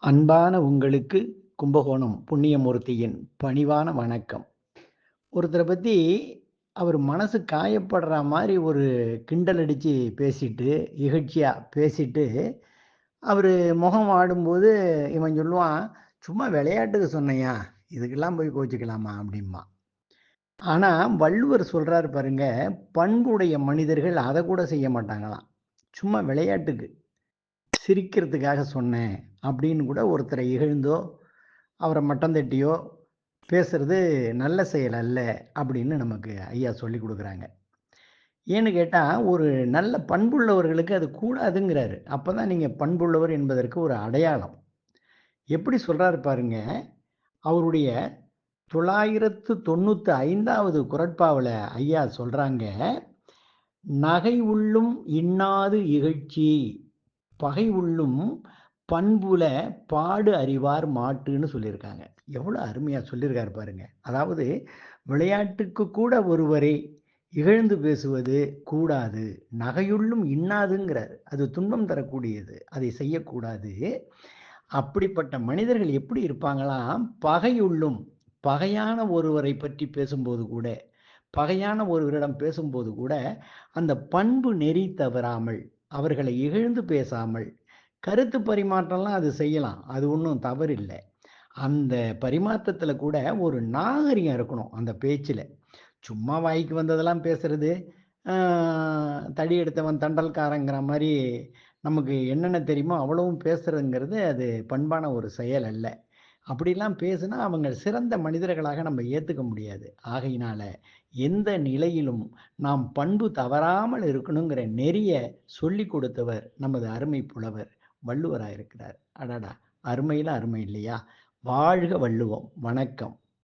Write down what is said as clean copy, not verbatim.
அன்பான உங்களுக்கு கும்பகோணம் புண்ணியமூர்த்தியின் பணிவான வணக்கம். ஒருத்தர பத்தி அவர் மனசு காயப்படுறா மாரி ஒரு கிண்டல் அடிச்சு பேசிட்டு, இகழ்ச்சியா பேசிட்டு, அவரு முகம் வாடும்போது இவன் சொல்லுவான், "சும்மா விளையாட்டுக்கு சொன்னேன்யா, இதுக்கெல்லாம் போய் கோச்சுக்கலாமா?" அப்படிம்பான். ஆனா வள்ளுவர் சொல்றாரு பாருங்க, பண்புடைய மனிதர்கள் அதக்கூட செய்ய மாட்டாங்களாம். சும்மா விளையாட்டுக்கு, சிரிக்கிறதுக்காக சொன்னேன் அப்படின்னு கூட ஒருத்தரை இகழ்ந்தோ, அவர மட்டம் தட்டியோ பேசுறது நல்ல செயல் அல்ல அப்படின்னு நமக்கு ஐயா சொல்லிக் குடுக்குறாங்க. ஏன்னு கேட்டா, ஒரு நல்ல பண்புள்ளவர்களுக்கு அது கூடாதுங்கிறாரு. அப்பதான் நீங்க பண்புள்ளவர் என்பதற்கு ஒரு அடையாளம். எப்படி சொல்றாரு பாருங்க, அவருடைய 995வது குறட்பாவுல ஐயா சொல்றாங்க, "நகை உள்ளும் இன்னாது இகழ்ச்சி, பகை உள்ளும் பண்புல பாடு அறிவார் மாட்டுன்னு" சொல்லியிருக்காங்க. எவ்வளோ அருமையா சொல்லியிருக்காரு பாருங்க. அதாவது விளையாட்டுக்கு கூட ஒருவரை இகழ்ந்து பேசுவது கூடாது. நகையுள்ளும் இன்னாதுங்கிறார். அது துன்பம் தரக்கூடியது. அதை செய்யக்கூடாது. அப்படிப்பட்ட மனிதர்கள் எப்படி இருப்பாங்களாம், பகையுள்ளும் பகையான ஒருவரை பற்றி பேசும்போது கூட, பகையான ஒருவரிடம் பேசும்போது கூட, அந்த பண்பு நெறி தவறாமல், அவர்களை இகழ்ந்து பேசாமல், கருத்து பரிமாற்றம்லாம் அது செய்யலாம். அது ஒண்ணும் தவறில்ல. அந்த பரிமாற்றத்துல கூட ஒரு நாகரிகம் இருக்கணும், அந்த பேச்சுல. சும்மா வாய்க்கு வந்ததெல்லாம் பேசுறது, ஆ தடி எடுத்தவன் தண்டல்காரங்கிற மாரி நமக்கு என்னென்ன தெரியுமோ அவ்வளவும் பேசுறதுங்கிறது, அது பண்பான ஒரு செயல் அல்ல. அப்படிலாம் பேசுனா அவங்க சிறந்த மனிதர்களாக நம்ம ஏத்துக்க முடியாது. ஆகையினால, எந்த நிலையிலும் நாம் பண்பு தவறாமல் இருக்கணுங்கிற நெறிய சொல்லிக் கொடுத்தவர் நமது அருமை புலவர் வள்ளுவரா இருக்கிறார். அடடா! அருமையில அருமை இல்லையா? வாழ்க வள்ளுவம்! வணக்கம்.